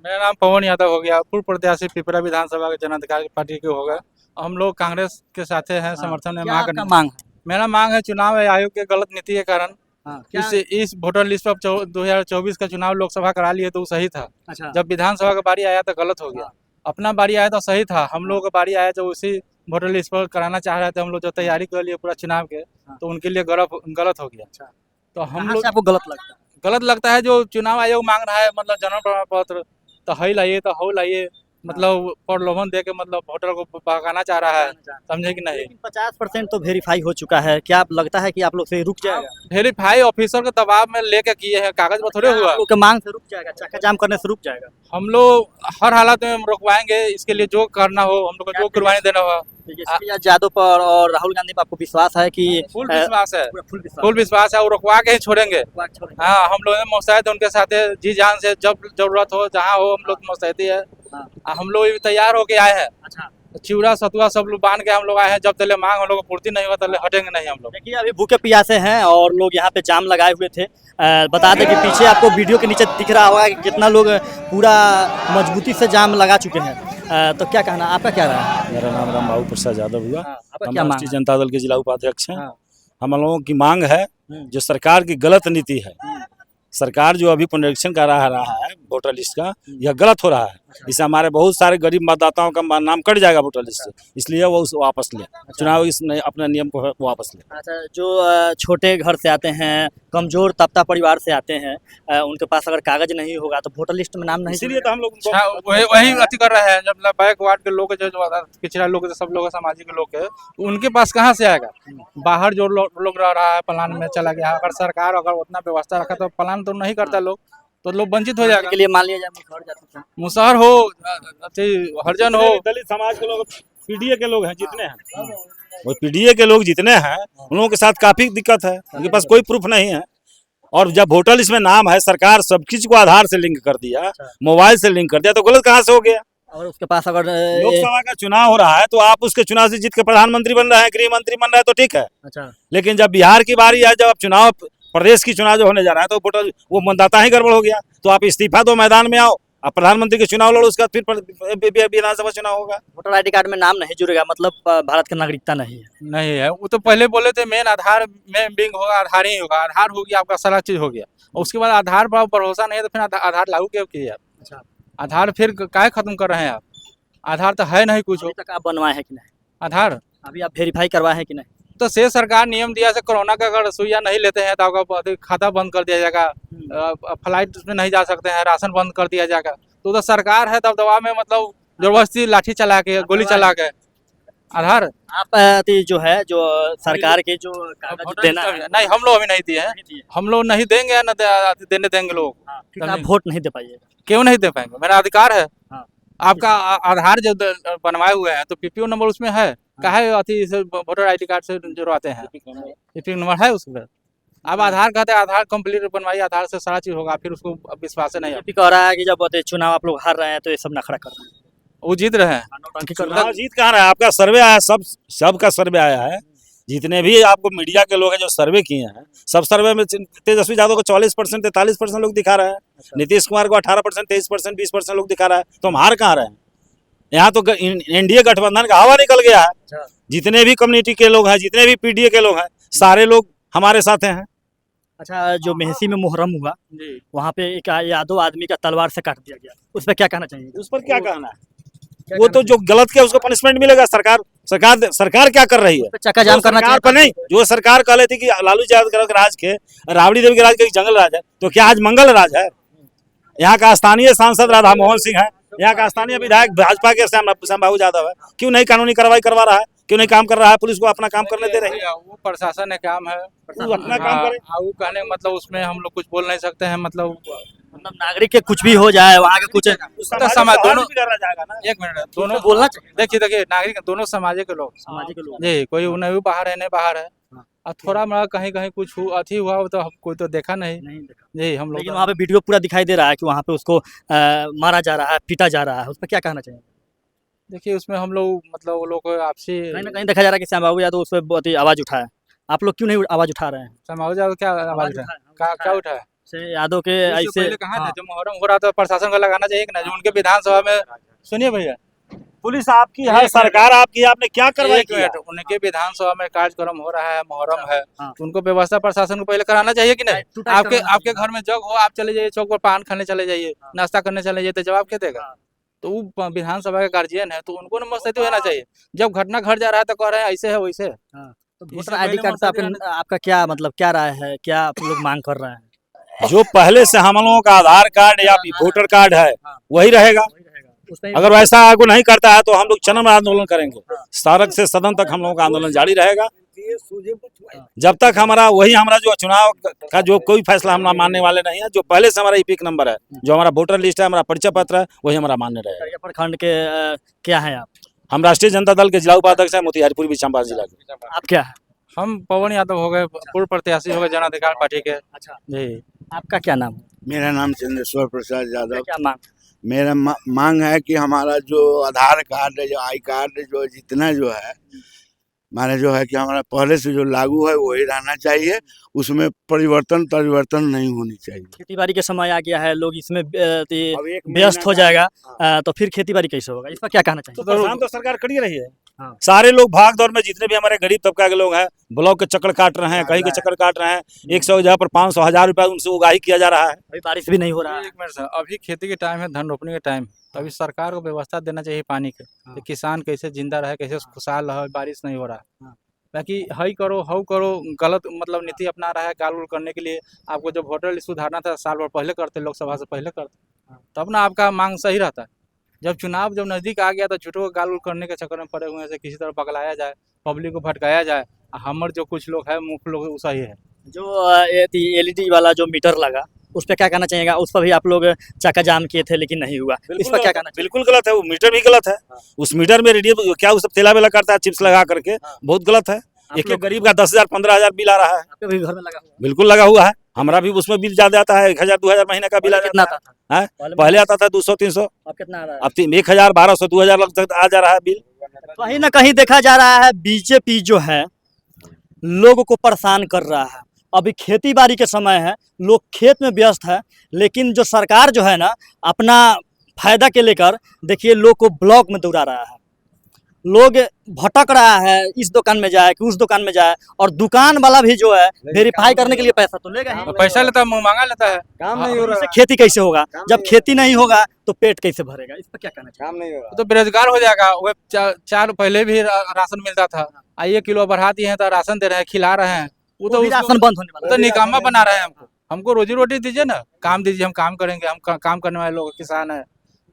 मेरा नाम पवन यादव हो गया, पूर्व प्रत्याशी पिपरा विधानसभा के जन अधिकार पार्टी के होगा। हम लोग कांग्रेस के साथ हैं, समर्थन में क्या आपका मांग है? मेरा मांग है चुनाव आयोग के गलत नीति के कारण इस वोटर लिस्ट पर 2024 का चुनाव लोकसभा करा लिए तो वो सही था। अच्छा। जब विधानसभा का बारी आया तो गलत हो गया। अपना बारी आया तो सही था, हम लोगों का बारी आया जो उसी वोटर लिस्ट पर कराना चाह रहे थे। हम लोग जो तैयारी कर लिए पूरा चुनाव के, तो उनके लिए गलत हो गया। तो हम लोग आपको गलत लगता है? जो चुनाव आयोग मांग रहा है मतलब जन्म प्रमाण पत्र तो हई लाइए तो हो लाइए, मतलब प्रलोभन दे के मतलब वोटर को भगाना चाह रहा है, समझे कि नहीं। 50% तो वेरीफाई हो चुका है। क्या आप लगता है कि आप लोग से रुक जाएगा? वेरीफाई ऑफिसर के दबाव में लेके किए हैं, कागज पर थोड़े हुआ। आप लोग के मांग से रुक जाएगा, चक्का जाम करने से रुक जाएगा? हम लोग हर हालत में रुकवाएंगे, इसके लिए जो करना हो हम लोग को, जो कुर्बानी देना हो। यादव पर और राहुल गांधी पर आपको विश्वास है कि? फुल विश्वास है, फुल विश्वास है। वो रुकवा के ही छोड़ेंगे। हाँ, हम लोग मुस्तैद उनके साथ जी जान से, जब जरूरत हो जहाँ हो हम लोग मुस्तैदी है। हम लोग तैयार होके आए हैं। अच्छा। चिवड़ा सतुआ सब लोग बांध के हम लोग आए हैं। जब तक मांग हम लोग पूर्ति नहीं होगा तब हटेंगे नहीं हम लोग। देखिए अभी भूखे प्यासे हैं और लोग यहाँ पे जाम लगाए हुए थे। बता दें कि पीछे आपको वीडियो के नीचे दिख रहा होगा कि कितना लोग पूरा मजबूती से जाम लगा चुके हैं। तो क्या कहना, आपका क्या रहा है? मेरा नाम रामबाबू प्रसाद यादव हुआ। आपका हम क्या मांग राष्ट्रीय जनता दल के जिला उपाध्यक्ष हैं। हाँ। हम लोगों की मांग है जो सरकार की गलत नीति है, सरकार जो अभी पुनरीक्षण करा रहा है वोटर लिस्ट का, यह गलत हो रहा है। इससे हमारे बहुत सारे गरीब मतदाताओं का नाम कट जाएगा वोटर लिस्ट से, इसलिए वो उस वापस ले चुनाव अपने नियम को वापस ले। अच्छा, जो छोटे घर से आते हैं, कमजोर तबका परिवार से आते हैं, उनके पास अगर कागज नहीं होगा तो वोटर लिस्ट में नाम नहीं, इसीलिए तो हम लोग वही अति कर रहे हैं। जब बैकवर्ड के लोग जो पिछड़ा लोग, सब लोग सामाजिक लोग के, उनके पास कहाँ से आएगा? बाहर जो लोग रह रहा है, प्लान में चला गया। अगर सरकार अगर उतना व्यवस्था रखा तो प्लान तो नहीं करता लोग, तो लोग वंचित हो जाएगा। के लिए मान लिया जाए मुसहर हो, हरिजन हो, दलित समाज के लोग, पीडीए के लोग हैं जितने हैं, वो पीडीए के लोग जितने हैं उन लोगों के साथ काफी दिक्कत है। उनके पास कोई प्रूफ नहीं है। और जब वोटर लिस्ट में नाम है, सरकार सब चीज को आधार से लिंक कर दिया, मोबाइल से लिंक कर दिया, तो गलत कहाँ से हो गया? और उसके पास अगर लोकसभा का चुनाव हो रहा है तो आप उसके चुनाव से जीत के प्रधानमंत्री बन रहे हैं, गृह मंत्री बन रहे हैं, तो ठीक है। अच्छा। लेकिन जब बिहार की बारी है, जब आप चुनाव प्रदेश की चुनाव जो होने जा रहा है, तो वोटर वो मतदाता ही गड़बड़ हो गया। तो आप इस्तीफा दो, मैदान में आओ, आप प्रधानमंत्री के चुनाव लड़ो, उसके बाद फिर विधानसभा चुनाव होगा। वोटर आईडी कार्ड में नाम नहीं जुड़ेगा, मतलब भारत की नागरिकता नहीं है। वो तो पहले बोले थे मेन आधार में बिंग होगा, आधार ही होगा। आधार हो गया, आपका सारा चीज हो गया। उसके बाद आधार पर भरोसा नहीं है तो फिर आधार लागू क्यों किया? अच्छा। आधार फिर काहे खत्म कर रहे हैं आप? आधार तो है नहीं कुछ। अभी तक आप बनवाए हैं कि नहीं आधार? अभी आप वेरीफाई करवाए हैं कि नहीं? तो से सरकार नियम दिया से कोरोना का अगर सुइया नहीं लेते हैं तो आपका खाता बंद कर दिया जाएगा, फ्लाइट में नहीं जा सकते हैं, राशन बंद कर दिया जाएगा। तो सरकार है तब दबाव में, मतलब जबरदस्ती लाठी चला के, गोली चला के। आधार आप जो है, जो सरकार के जो कागज देना है, नहीं, हम लोग अभी नहीं दिए हैं। हम लोग नहीं देंगे, न देने देंगे लोग। आप वोट नहीं दे पाइएगा? क्यों नहीं दे पाएंगे? मेरा अधिकार है। आपका आधार जो बनवाए हुए हैं तो पीपीओ नंबर उसमें है, काहे अति वोटर आईडी कार्ड से जुड़वाते हैं? पीपीओ नंबर है उसमें। अब आधार कहते हैं, आधार कंप्लीट बनवाइए, आधार से सारा चीज होगा, फिर उसको विश्वास नहीं है। कह रहा है कि जब चुनाव आप लोग हार रहे हैं तो ये सब नखरा कर रहे हैं, वो जीत रहे हैं। जीत कहाँ रहा है? आपका सर्वे आया, सबका सर्वे आया है। जितने भी आपको मीडिया के लोग हैं जो सर्वे किए हैं, सब सर्वे में तेजस्वी यादव को 40%, 43% लोग दिखा रहे हैं। नीतीश कुमार को 18%, 23%, 20% लोग दिखा रहा है। तो हम हार कहाँ रहे हैं? यहाँ तो एनडीए गठबंधन का हवा निकल गया है। जितने भी कम्युनिटी के लोग हैं, जितने भी पीडीए के लोग हैं, सारे लोग हमारे साथ हैं। अच्छा, जो मेहसी में मुहर्रम हुआ, वहाँ पे एक यादव आदमी का तलवार से काट दिया गया, उस पर क्या कहना चाहिए? उस पर क्या कहना है? वो तो जो गलत किया उसको पनिशमेंट मिलेगा। सरकार क्या कर रही है? चक्का जाम करना पर नहीं। जो सरकार कह रही थी कि लालू यादव राज के, राबड़ी देवी के राज के जंगल राज है, तो क्या आज मंगल राज है? यहाँ का स्थानीय सांसद राधा मोहन सिंह है, यहाँ का स्थानीय विधायक भाजपा के श्यामबाबू यादव है। क्यों नहीं कानूनी कार्रवाई करवा रहा है? क्यों नहीं काम कर रहा है? पुलिस को अपना काम करने दे रही है। वो प्रशासन है, काम है, अपना काम करे। वो कहने मतलब उसमें हम लोग कुछ बोल नहीं सकते हैं। मतलब नागरिक के कुछ भी हो जाए, वहाँ के कुछ दोनों, एक मिनट, दोनों बोलना चाहिए। देखिए नागरिक दोनों समाज के लोग जी, कोई नहीं बाहर है, नहीं बाहर है। और थोड़ा मोड़ा कहीं कहीं कुछ अथी हुआ हो तो हम कोई तो देखा नहीं। नहीं देखा। यही हम लोग लेकिन वहाँ पे वीडियो पूरा दिखाई दे रहा है कि वहाँ पे उसको मारा जा रहा है, पीटा जा रहा है, उस पर क्या कहना चाहिए? देखिए उसमें हम लोग मतलब वो लोग को आपसी कहीं ना कहीं देखा जा रहा है कि श्याम बाबू यादव उस पर बहुत ही आवाज़ उठाया। आप लोग क्यों नहीं आवाज़ उठा रहे हैं? समाओ जाओ क्या आवाज उठा क्या उठा है? से यादव के इससे ऐसे पहले कहाँ थे? जब मुहर्रम हो रहा था प्रशासन को लगाना चाहिए कि ना, जो उनके विधानसभा में सुनिए भैया पुलिस आपकी है, सरकार आपकी है, आपने क्या कार्रवाई एक किया? मिनट, उनके विधानसभा में कार्यक्रम हो रहा है, मुहर्रम है, हाँ। तो उनको व्यवस्था प्रशासन को पहले कराना चाहिए कि नहीं? टू टाइट आपके करवाना आपके घर में जग हो, आप चले जाइए चौक पर पान खाने चले जाइए, नाश्ता करने चले जाइए, तो जवाब क्या देगा? तो वो विधानसभा के गार्जियन है, तो उनको न मस्ती होना चाहिए। जब घटना घट जा रहा है तो कह रहे हैं ऐसे है वैसे है। तो इससे वोटर आईडी पहले कार्ड पे मसले आपका क्या मतलब क्या राय है, क्या आप लोग मांग कर रहे हैं? जो पहले से हम लोगों का आधार कार्ड या वोटर कार्ड है वही रहेगा। अगर वैसा आगू नहीं करता है तो हम लोग चरम आंदोलन करेंगे, सड़क से सदन तक हम लोगों का आंदोलन जारी रहेगा जब तक हमारा जो चुनाव का जो कोई फैसला हम मानने वाले नहीं है। जो पहले से हमारा ईपिक नंबर है, जो हमारा वोटर लिस्ट है, हमारा परिचय पत्र है, वही हमारा मान्य रहेगा। खड़िया प्रखंड के क्या है आप? हम राष्ट्रीय जनता दल के जिला उपाध्यक्ष हैं मोतिहारी पूर्वी चंपारण जिला के। आप क्या है? हम पवन यादव हो गए, पूर्व प्रत्याशी हो गए जन अधिकार पार्टी के। अच्छा, जी आपका क्या नाम है? मेरा नाम चंद्रेश्वर प्रसाद यादव। क्या मांग? मेरा मांग है कि हमारा जो आधार कार्ड जो आई कार्ड जो जितना जो है माने जो है कि हमारा पहले से जो लागू है वही रहना चाहिए, उसमें परिवर्तन नहीं होनी चाहिए। खेती बाड़ी के समय आ गया है, लोग इसमें अब एक व्यस्त हो महीना जाएगा, तो फिर खेती बाड़ी कैसे होगा? इस पर क्या कहना चाहिए? तो परेशान तो सरकार कर ही रही है। हाँ। सारे लोग भाग दौड़ में, जितने भी हमारे गरीब तबका के लोग हैं, ब्लॉक के चक्कर काट रहे हैं, कहीं के चक्कर काट रहे हैं, 100 जगह पर 500 1000 रुपया उनसे उगाही किया जा रहा है। अभी बारिश भी नहीं हो रहा है। एक मिनट सर, अभी खेती के टाइम है, धान रोपने के टाइम, तो अभी सरकार को व्यवस्था देना चाहिए पानी के, कि किसान कैसे जिंदा रहे, कैसे खुशहाल रहे। बारिश नहीं हो रहा है, बाकी हई करो हऊ करो, गलत मतलब नीति अपना रहा है गाल उल करने के लिए। आपको जब वोटर लिस्ट सुधारना था साल भर पहले करते, लोकसभा से पहले करते, तब ना आपका मांग सही रहता है। जब नजदीक आ गया तो झूठों को गाल उल करने के चक्कर में पड़े हुए हैं, से किसी तरह पगलाया जाए, पब्लिक को भटकाया जाए। हमारे जो कुछ लोग हैं मुख्य लोग वो सही है। जो एलईडी वाला जो मीटर लगा, उस पर क्या कहना चाहिएगा? उस पर भी आप लोग चक्का जाम किए थे लेकिन नहीं हुआ, इस पर क्या कहना चाहिए? बिल्कुल गलत है, वो मीटर भी गलत है। उस मीटर में रेडियो क्या वो सब तेला बेला करता है, चिप्स लगा करके, बहुत गलत है। एक गरीब का 10,000 15,000 बिल आ रहा है। आपके भी घर में लगा हुआ? बिल्कुल लगा हुआ है, हमारा भी उसमें बिल ज्यादा आता है, 1000 2000 महीने का बिल आ कितना जाता आता था? है। पहले आता था 200 300, अब कितना आ रहा है? अब 1000 1200 2000 तक आ जा रहा है बिल। कहीं ना कहीं देखा जा रहा है बीजेपी जो है लोगों को परेशान कर रहा है। अभी खेती बाड़ी के समय है, लोग खेत में व्यस्त है, लेकिन जो सरकार जो है ना अपना फायदा के लेकर देखिए लोग को ब्लॉक में दौड़ा रहा है। लोग भटक रहा है, इस दुकान में जाए कि उस दुकान में जाए, और दुकान वाला भी जो है वेरीफाई करने के लिए पैसा तो लेगा ही। पैसा लेता है, मांगा लेता है। काम नहीं हो रहा इससे खेती कैसे होगा? जब खेती नहीं होगा तो पेट कैसे भरेगा? इस पर क्या कहना चाहिए? काम नहीं हो रहा। तो बेरोजगार हो जाएगा। वो चार पहले भी राशन मिलता था, 1 किलो बढ़ा दिए हैं तो राशन दे रहे हैं, खिला रहे हैं। वो तो भी उसको- राशन बंद होने वाला तो निकामा बना रहे हैं हमको। हमको रोजी रोटी दीजिए ना, काम दीजिए, हम काम करेंगे। हम काम करने वाले लोग किसान हैं।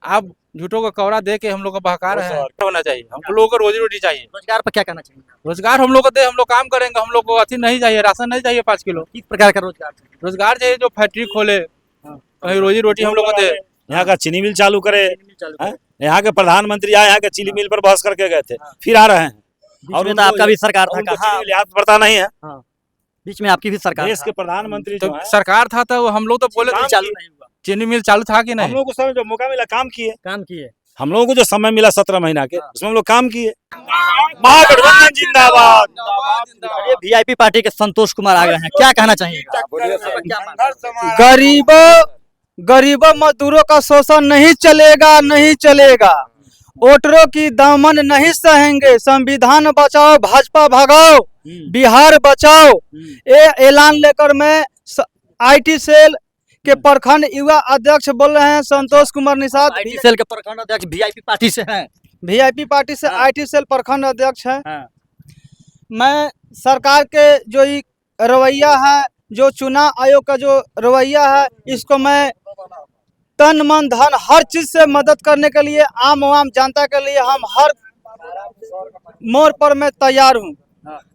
आप झूठों का कौड़ा दे के हम लोग को बहका रहे हैं। होना चाहिए, हम लोगों को रोजी रोटी चाहिए। रोजगार पर क्या कहना चाहिए? रोजगार हम लोग को दे, हम लोग काम करेंगे। हम लोग को अथी नहीं चाहिए, राशन नहीं चाहिए 5 किलो। किस प्रकार का रोजगार चाहिए? रोजगार चाहिए जो फैक्ट्री खोले, कहीं रोजी रोटी हम लोग को दे। यहाँ का चीनी मिल चालू करे। चालू हैं? यहाँ के प्रधानमंत्री आए, यहाँ के चीनी मिल पर बहस करके गए थे, फिर आ रहे हैं। और तो आपका भी सरकार था, उनको कहाँ चीनी मिल याद पड़ता नहीं है। बीच में आपकी भी सरकार देश था। के प्रधानमंत्री तो जो है, सरकार था तो हम लोग तो बोले काम थे चालू नहीं हुआ, चीनी मिल चालू था कि हम नहीं। लोगों को समय जो मौका मिला काम किए। काम किए। हम लोगों को जो समय मिला 17 महीना के, उसमें हम लोग काम किए। महागठबंधन जिंदाबाद। ये वीआईपी पार्टी के संतोष कुमार आ गए हैं, क्या कहना चाहिए? गरीबों मजदूरों का शोषण नहीं चलेगा, नहीं चलेगा। वोटरों की दामन नहीं सहेंगे। संविधान बचाओ, भाजपा भगाओ, बिहार बचाओ। ये ऐलान लेकर मैं आईटी सेल के प्रखंड युवा अध्यक्ष बोल रहे हैं संतोष कुमार निषाद। आईटी सेल के प्रखंड अध्यक्ष वीआईपी पार्टी से हैं। वीआईपी पार्टी से आईटी सेल प्रखंड अध्यक्ष है। हाँ। मैं सरकार के जो ये रवैया है, जो चुनाव आयोग का जो रवैया है, इसको मैं तन मन धन हर चीज से मदद करने के लिए, आम जनता के लिए हम हर मोड़ पर मैं तैयार हूँ।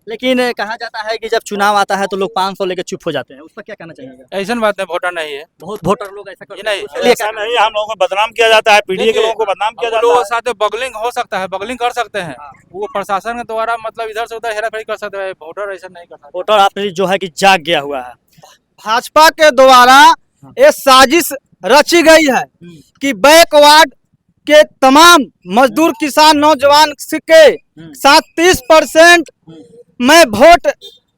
लेकिन कहा जाता है कि जब चुनाव आता है तो लोग 500 लेके चुप हो जाते हैं, उस पर क्या कहना चाहिएगा? ऐसा बात नहीं, वोटर नहीं है। बहुत वोटर लोग ऐसा करते नहीं, हैं। ऐसा नहीं, हम लोगों को बदनाम किया जाता है, पीडीए के लोगों को बदनाम किया जाता लोगों है। के साथ बगलिंग हो सकता है, बगलिंग कर सकते हैं, वो प्रशासन के द्वारा मतलब इधर से उधर हेराफेरी कर सकते हैं, वोटर ऐसा नहीं कर सकते। वोटर आपने जो है कि जाग गया हुआ है। भाजपा के द्वारा ये साजिश रची गई है कि बैकवर्ड के तमाम मजदूर किसान नौजवान के साथ 30% में वोट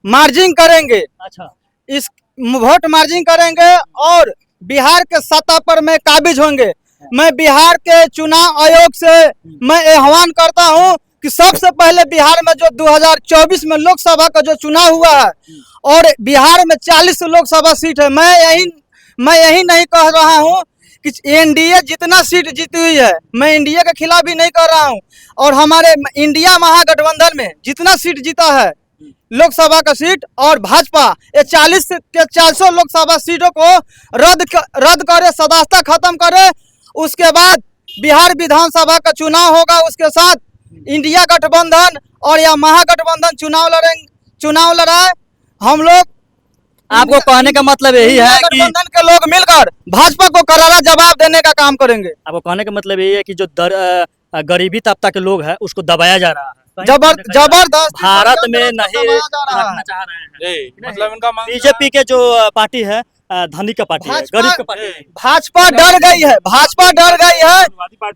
मार्जिन करेंगे, अच्छा, इस वोट मार्जिन करेंगे और बिहार के सत्ता पर मैं काबिज होंगे। मैं बिहार के चुनाव आयोग से मैं आह्वान करता हूं कि सबसे पहले बिहार में जो 2024 में लोकसभा का जो चुनाव हुआ है और बिहार में 40 लोकसभा सीट है, मैं यही नहीं कह रहा हूं कि एनडीए जितना सीट जीती हुई है, मैं एनडीए के खिलाफ भी नहीं कर रहा हूं, और हमारे इंडिया महागठबंधन में जितना सीट जीता है लोकसभा का सीट और भाजपा ये 40 के 400 लोकसभा सीटों को रद्द करे, सदस्यता खत्म करे। उसके बाद बिहार विधानसभा का चुनाव होगा, उसके साथ इंडिया गठबंधन और या महागठबंधन चुनाव लड़ाए। हम लोग आपको कहने का मतलब यही है कि गठबंधन के लोग मिलकर भाजपा को करारा जवाब देने का काम करेंगे। आपको कहने का मतलब यही है कि जो गरीबी तबका के लोग हैं उसको दबाया जा रहा है, जबरदस्त भारत में नहीं दबाया जा रहा है। रखना चाह रहे हैं। जी, मतलब इनका मांग बीजेपी के जो पार्टी है धनी का पार्टी है, गरीब का पार्टी नहीं। भाजपा डर गई है, भाजपा डर गई है,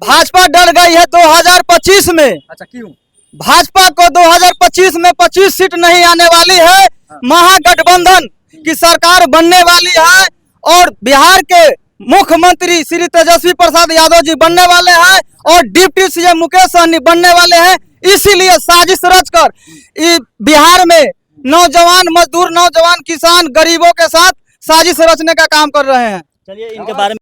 भाजपा डर गई है 2025 में। अच्छा, क्यों? भाजपा को 2025 में 25 सीट नहीं आने वाली है, महागठबंधन की सरकार बनने वाली है और बिहार के मुख्यमंत्री श्री तेजस्वी प्रसाद यादव जी बनने वाले हैं और डिप्टी सीएम मुकेश सहनी बनने वाले हैं। इसीलिए साजिश रचकर बिहार में नौजवान मजदूर, नौजवान किसान, गरीबों के साथ साजिश रचने का काम कर रहे हैं। चलिए इनके बारे में